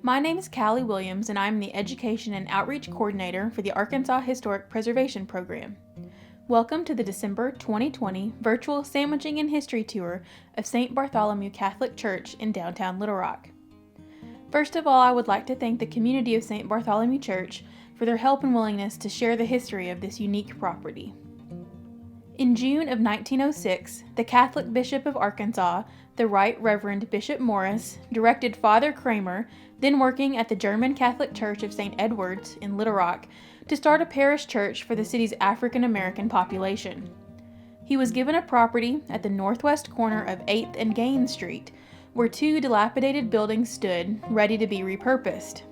My name is Callie Williams, and I'm the Education and Outreach Coordinator for the Arkansas Historic Preservation Program. Welcome to the December 2020 virtual Sandwiching and History Tour of St. Bartholomew Catholic Church in downtown Little Rock. First of all, I would like to thank the community of St. Bartholomew Church for their help and willingness to share the history of this unique property. In June of 1906, the Catholic Bishop of Arkansas, the Right Reverend Bishop Morris, directed Father Kramer, then working at the German Catholic Church of St. Edward's in Little Rock, to start a parish church for the city's African American population. He was given a property at the northwest corner of 8th and Gaines Street, where two dilapidated buildings stood, ready to be repurposed.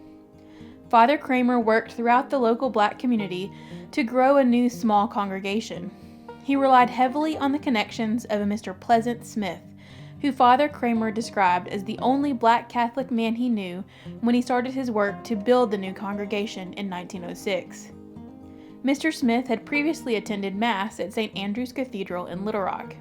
Father Kramer worked throughout the local black community to grow a new small congregation. He relied heavily on the connections of a Mr. Pleasant Smith, who Father Kramer described as the only black Catholic man he knew when he started his work to build the new congregation in 1906. Mr. Smith had previously attended Mass at St. Andrew's Cathedral in Little Rock.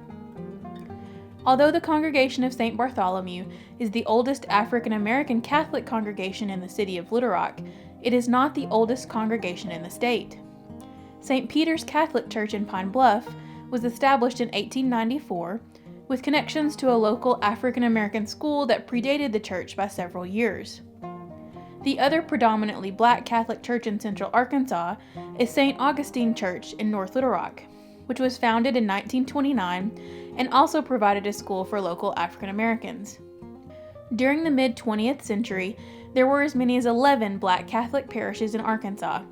Although the congregation of St. Bartholomew is the oldest African American Catholic congregation in the city of Little Rock, it is not the oldest congregation in the state. St. Peter's Catholic Church in Pine Bluff was established in 1894 with connections to a local African American school that predated the church by several years. The other predominantly black Catholic church in central Arkansas is St. Augustine Church in North Little Rock, which was founded in 1929 and also provided a school for local African Americans. During the mid-20th century, there were as many as 11 black Catholic parishes in Arkansas.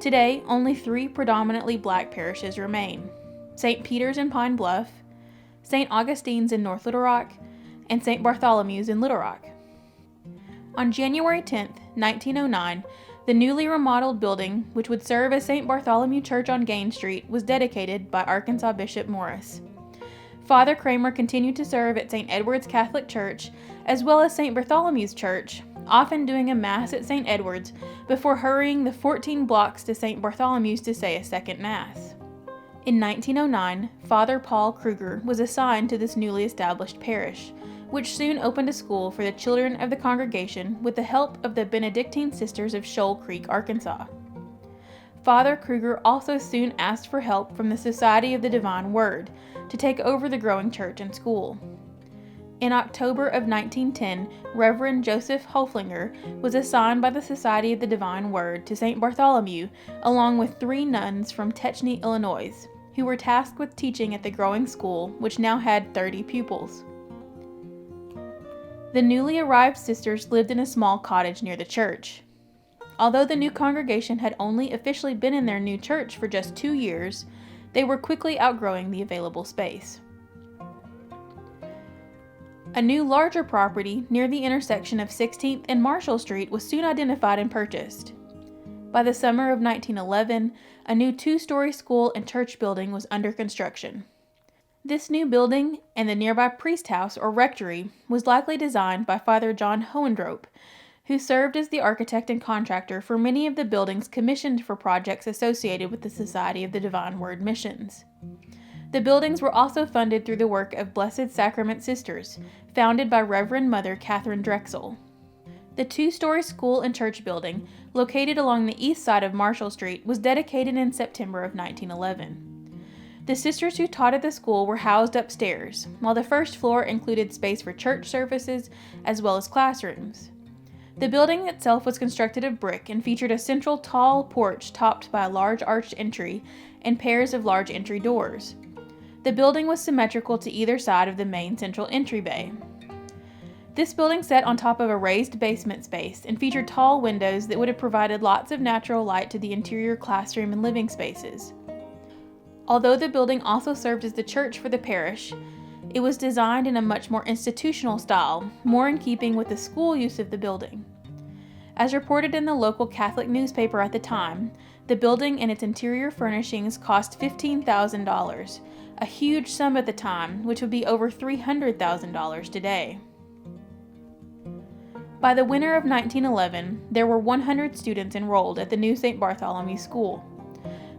Today, only 3 predominantly black parishes remain: St. Peter's in Pine Bluff, St. Augustine's in North Little Rock, and St. Bartholomew's in Little Rock. On January 10, 1909, the newly remodeled building, which would serve as St. Bartholomew Church on Gaines Street, was dedicated by Arkansas Bishop Morris. Father Kramer continued to serve at St. Edward's Catholic Church, as well as St. Bartholomew's Church, often doing a Mass at St. Edward's before hurrying the 14 blocks to St. Bartholomew's to say a second Mass. In 1909, Father Paul Kruger was assigned to this newly established parish, which soon opened a school for the children of the congregation with the help of the Benedictine Sisters of Shoal Creek, Arkansas. Father Kruger also soon asked for help from the Society of the Divine Word to take over the growing church and school. In October of 1910, Reverend Joseph Hoflinger was assigned by the Society of the Divine Word to St. Bartholomew, along with 3 nuns from Techney, Illinois, who were tasked with teaching at the growing school, which now had 30 pupils. The newly arrived sisters lived in a small cottage near the church. Although the new congregation had only officially been in their new church for just 2 years, they were quickly outgrowing the available space. A new larger property near the intersection of 16th and Marshall Street was soon identified and purchased. By the summer of 1911, a new 2-story school and church building was under construction. This new building and the nearby priest house or rectory was likely designed by Father John Hohendroep, who served as the architect and contractor for many of the buildings commissioned for projects associated with the Society of the Divine Word missions. The buildings were also funded through the work of Blessed Sacrament Sisters, founded by Reverend Mother Catherine Drexel. The 2-story school and church building, located along the east side of Marshall Street, was dedicated in September of 1911. The sisters who taught at the school were housed upstairs, while the first floor included space for church services as well as classrooms. The building itself was constructed of brick and featured a central tall porch topped by a large arched entry and pairs of large entry doors. The building was symmetrical to either side of the main central entry bay. This building sat on top of a raised basement space and featured tall windows that would have provided lots of natural light to the interior classroom and living spaces. Although the building also served as the church for the parish, it was designed in a much more institutional style, more in keeping with the school use of the building. As reported in the local Catholic newspaper at the time, the building and its interior furnishings cost $15,000, a huge sum at the time, which would be over $300,000 today. By the winter of 1911, there were 100 students enrolled at the new St. Bartholomew School.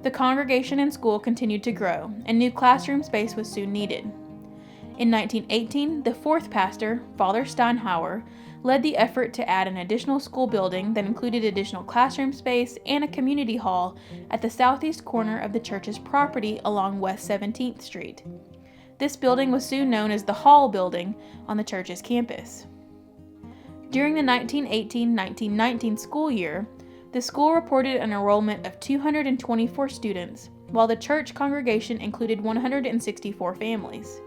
The congregation and school continued to grow, and new classroom space was soon needed. In 1918, the fourth pastor, Father Steinhauer, led the effort to add an additional school building that included additional classroom space and a community hall at the southeast corner of the church's property along West 17th Street. This building was soon known as the Hall Building on the church's campus. During the 1918-1919 school year, the school reported an enrollment of 224 students, while the church congregation included 164 families.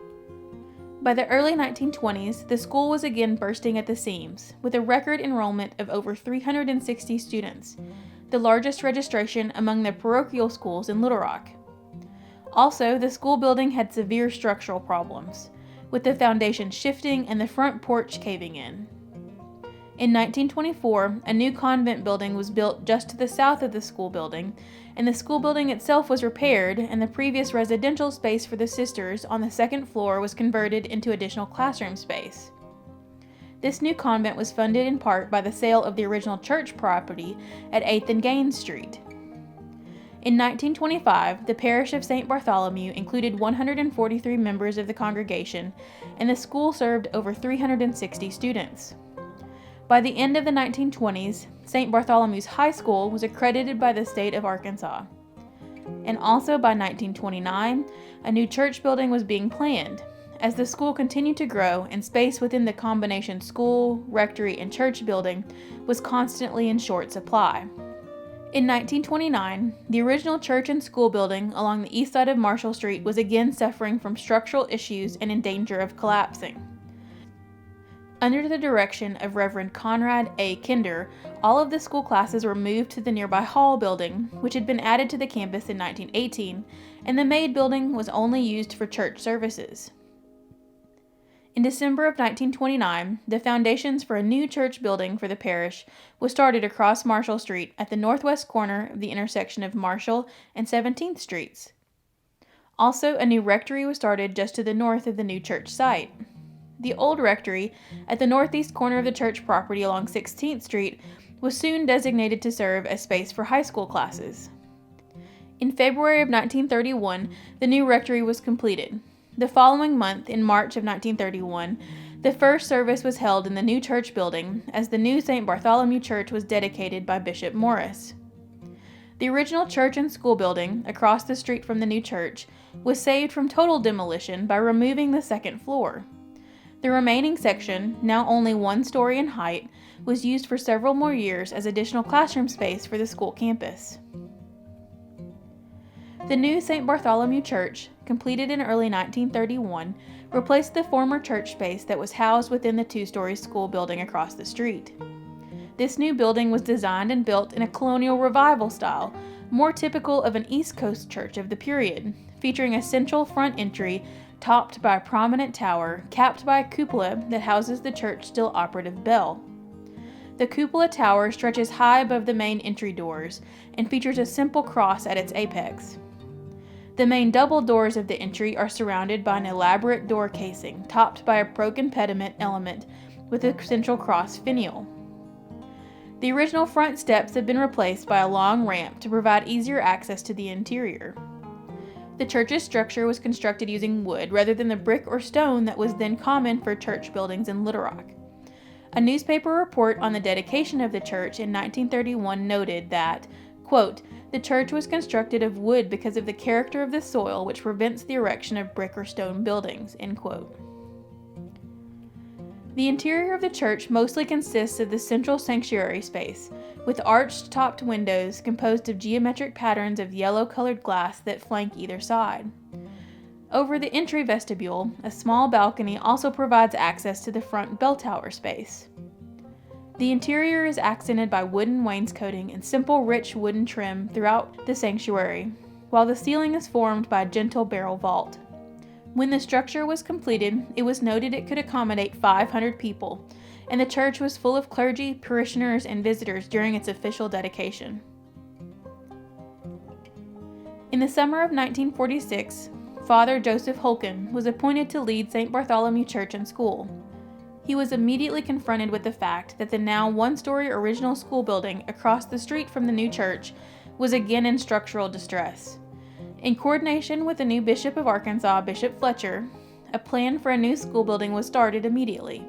By the early 1920s, the school was again bursting at the seams, with a record enrollment of over 360 students, the largest registration among the parochial schools in Little Rock. Also, the school building had severe structural problems, with the foundation shifting and the front porch caving in. In 1924, a new convent building was built just to the south of the school building, and the school building itself was repaired, and the previous residential space for the sisters on the second floor was converted into additional classroom space. This new convent was funded in part by the sale of the original church property at 8th and Gaines Street. In 1925, the parish of St. Bartholomew included 143 members of the congregation, and the school served over 360 students. By the end of the 1920s, St. Bartholomew's High School was accredited by the state of Arkansas. And also by 1929, a new church building was being planned, as the school continued to grow and space within the combination school, rectory, and church building was constantly in short supply. In 1929, the original church and school building along the east side of Marshall Street was again suffering from structural issues and in danger of collapsing. Under the direction of Reverend Conrad A. Kinder, all of the school classes were moved to the nearby Hall Building, which had been added to the campus in 1918, and the Maid Building was only used for church services. In December of 1929, the foundations for a new church building for the parish was started across Marshall Street at the northwest corner of the intersection of Marshall and 17th Streets. Also, a new rectory was started just to the north of the new church site. The old rectory, at the northeast corner of the church property along 16th Street, was soon designated to serve as space for high school classes. In February of 1931, the new rectory was completed. The following month, in March of 1931, the first service was held in the new church building, as the new St. Bartholomew Church was dedicated by Bishop Morris. The original church and school building, across the street from the new church, was saved from total demolition by removing the second floor. The remaining section, now only 1 story in height, was used for several more years as additional classroom space for the school campus. The new St. Bartholomew Church, completed in early 1931, replaced the former church space that was housed within the 2-story school building across the street. This new building was designed and built in a colonial revival style, more typical of an East Coast church of the period, featuring a central front entry topped by a prominent tower, capped by a cupola that houses the church's still operative bell. The cupola tower stretches high above the main entry doors and features a simple cross at its apex. The main double doors of the entry are surrounded by an elaborate door casing, topped by a broken pediment element with a central cross finial. The original front steps have been replaced by a long ramp to provide easier access to the interior. The church's structure was constructed using wood rather than the brick or stone that was then common for church buildings in Little Rock. A newspaper report on the dedication of the church in 1931 noted that, quote, "The church was constructed of wood because of the character of the soil which prevents the erection of brick or stone buildings," end quote. The interior of the church mostly consists of the central sanctuary space, with arched-topped windows composed of geometric patterns of yellow-colored glass that flank either side. Over the entry vestibule, a small balcony also provides access to the front bell tower space. The interior is accented by wooden wainscoting and simple rich wooden trim throughout the sanctuary, while the ceiling is formed by a gentle barrel vault. When the structure was completed, it was noted it could accommodate 500 people, and the church was full of clergy, parishioners, and visitors during its official dedication. In the summer of 1946, Father Joseph Holken was appointed to lead St. Bartholomew Church and School. He was immediately confronted with the fact that the now 1-story original school building across the street from the new church was again in structural distress. In coordination with the new Bishop of Arkansas, Bishop Fletcher, a plan for a new school building was started immediately.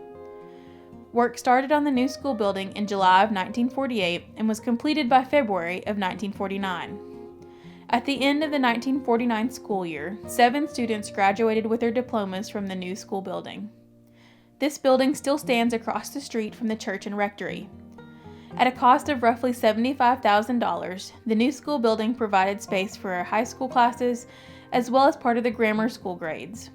Work started on the new school building in July of 1948 and was completed by February of 1949. At the end of the 1949 school year, 7 students graduated with their diplomas from the new school building. This building still stands across the street from the church and rectory. At a cost of roughly $75,000, the new school building provided space for our high school classes as well as part of the grammar school grades.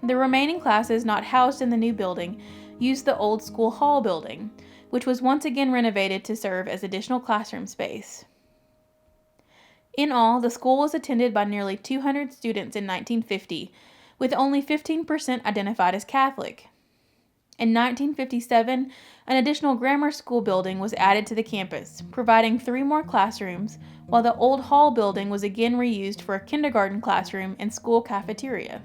The remaining classes not housed in the new building used the old school hall building, which was once again renovated to serve as additional classroom space. In all, the school was attended by nearly 200 students in 1950, with only 15% identified as Catholic. In 1957, an additional grammar school building was added to the campus, providing 3 more classrooms, while the old hall building was again reused for a kindergarten classroom and school cafeteria.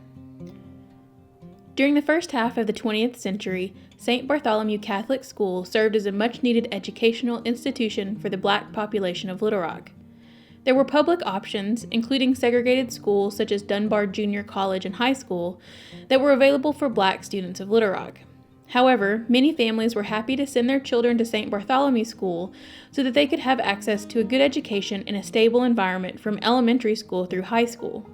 During the first half of the 20th century, St. Bartholomew Catholic School served as a much-needed educational institution for the Black population of Little Rock. There were public options, including segregated schools such as Dunbar Junior College and High School, that were available for Black students of Little Rock. However, many families were happy to send their children to St. Bartholomew School so that they could have access to a good education in a stable environment from elementary school through high school.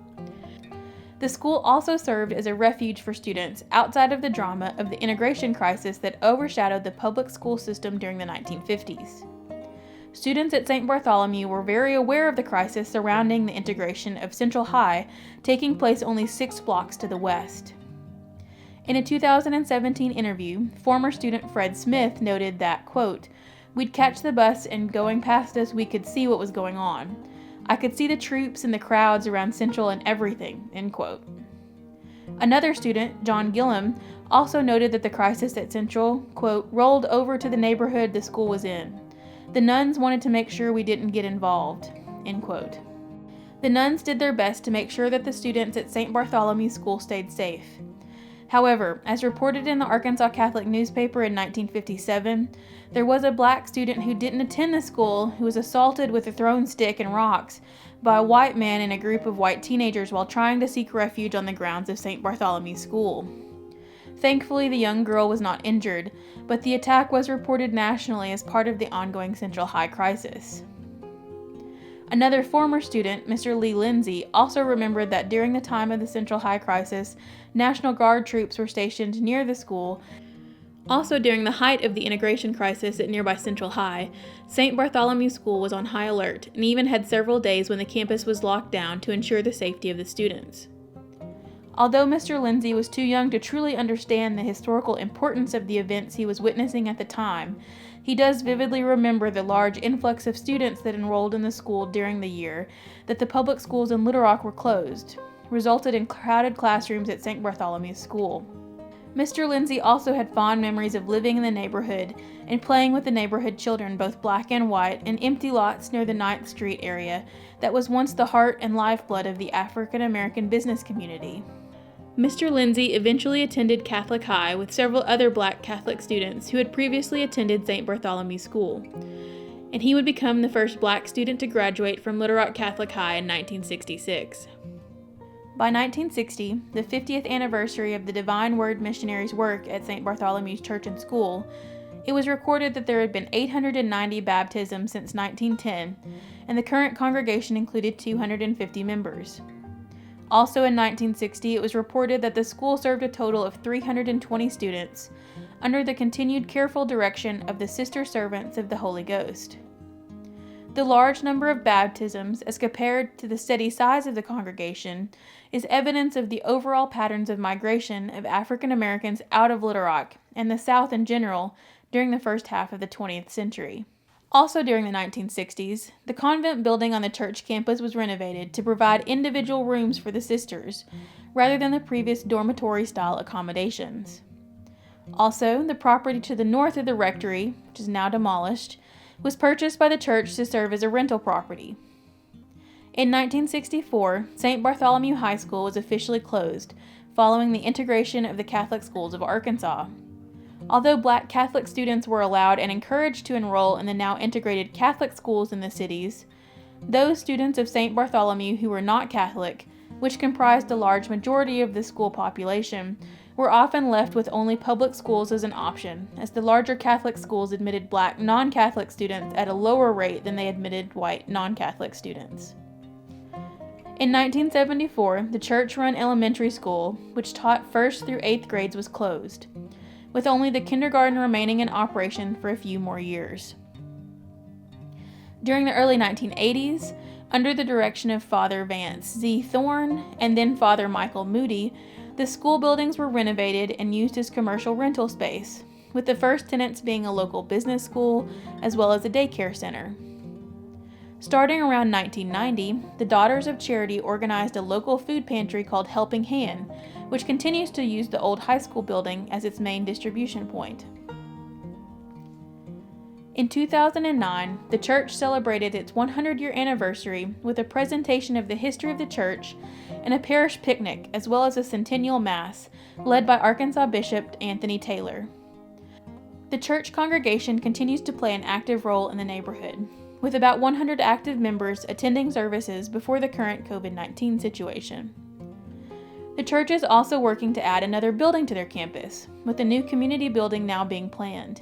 The school also served as a refuge for students outside of the drama of the integration crisis that overshadowed the public school system during the 1950s. Students at St. Bartholomew were very aware of the crisis surrounding the integration of Central High, taking place only 6 blocks to the west. In a 2017 interview, former student Fred Smith noted that, quote, "We'd catch the bus and going past us we could see what was going on. I could see the troops and the crowds around Central and everything," end quote. Another student, John Gillam, also noted that the crisis at Central, quote, "rolled over to the neighborhood the school was in. The nuns wanted to make sure we didn't get involved," end quote. The nuns did their best to make sure that the students at St. Bartholomew School stayed safe. However, as reported in the Arkansas Catholic newspaper in 1957, there was a Black student who didn't attend the school who was assaulted with a thrown stick and rocks by a white man and a group of white teenagers while trying to seek refuge on the grounds of St. Bartholomew School. Thankfully, the young girl was not injured, but the attack was reported nationally as part of the ongoing Central High crisis. Another former student, Mr. Lee Lindsay, also remembered that during the time of the Central High crisis, National Guard troops were stationed near the school. Also during the height of the integration crisis at nearby Central High, St. Bartholomew School was on high alert and even had several days when the campus was locked down to ensure the safety of the students. Although Mr. Lindsay was too young to truly understand the historical importance of the events he was witnessing at the time, he does vividly remember the large influx of students that enrolled in the school during the year that the public schools in Little Rock were closed, resulted in crowded classrooms at St. Bartholomew School. Mr. Lindsay also had fond memories of living in the neighborhood and playing with the neighborhood children, both black and white, in empty lots near the 9th Street area that was once the heart and lifeblood of the African American business community. Mr. Lindsay eventually attended Catholic High with several other Black Catholic students who had previously attended St. Bartholomew School, and he would become the first Black student to graduate from Little Rock Catholic High in 1966. By 1960, the 50th anniversary of the Divine Word missionaries' work at St. Bartholomew's Church and School, it was recorded that there had been 890 baptisms since 1910, and the current congregation included 250 members. Also in 1960, it was reported that the school served a total of 320 students, under the continued careful direction of the Sister Servants of the Holy Ghost. The large number of baptisms, as compared to the steady size of the congregation, is evidence of the overall patterns of migration of African Americans out of Little Rock and the South in general during the first half of the 20th century. Also during the 1960s, the convent building on the church campus was renovated to provide individual rooms for the sisters, rather than the previous dormitory-style accommodations. Also, the property to the north of the rectory, which is now demolished, was purchased by the church to serve as a rental property. In 1964, St. Bartholomew High School was officially closed, following the integration of the Catholic schools of Arkansas. Although Black Catholic students were allowed and encouraged to enroll in the now integrated Catholic schools in the cities, those students of St. Bartholomew who were not Catholic which comprised a large majority of the school population, were often left with only public schools as an option, as the larger Catholic schools admitted black non-Catholic students at a lower rate than they admitted white non-Catholic students. In 1974, the church-run elementary school, which taught 1st through 8th grades, was closed, with only the kindergarten remaining in operation for a few more years. During the early 1980s, under the direction of Father Vance Z. Thorne and then Father Michael Moody, the school buildings were renovated and used as commercial rental space, with the first tenants being a local business school as well as a daycare center. Starting around 1990, the Daughters of Charity organized a local food pantry called Helping Hand, which continues to use the old high school building as its main distribution point. In 2009, the church celebrated its 100-year anniversary with a presentation of the history of the church and a parish picnic, as well as a centennial mass, led by Arkansas Bishop Anthony Taylor. The church congregation continues to play an active role in the neighborhood, with about 100 active members attending services before the current COVID-19 situation. The church is also working to add another building to their campus, with a new community building now being planned.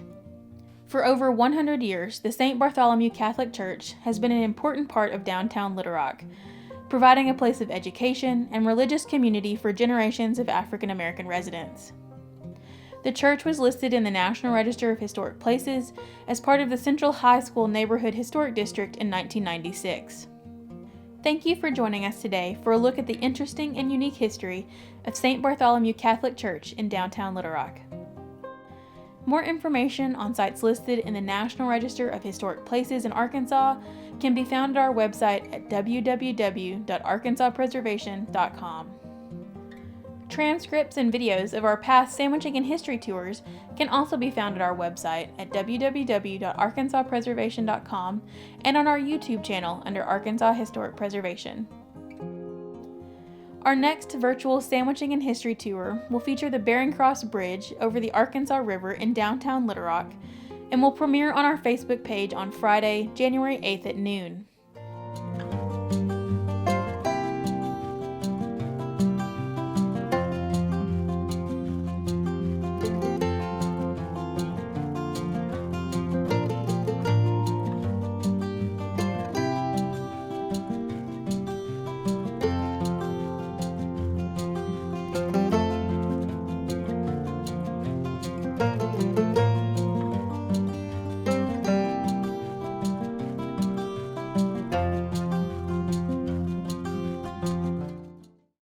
For over 100 years, the St. Bartholomew Catholic Church has been an important part of downtown Little Rock, providing a place of education and religious community for generations of African American residents. The church was listed in the National Register of Historic Places as part of the Central High School Neighborhood Historic District in 1996. Thank you for joining us today for a look at the interesting and unique history of St. Bartholomew Catholic Church in downtown Little Rock. More information on sites listed in the National Register of Historic Places in Arkansas can be found at our website at www.arkansaspreservation.com. Transcripts and videos of our past sandwiching and history tours can also be found at our website at www.arkansaspreservation.com and on our YouTube channel under Arkansas Historic Preservation. Our next virtual sandwiching and history tour will feature the Bering Cross Bridge over the Arkansas River in downtown Little Rock and will premiere on our Facebook page on Friday, January 8th at noon.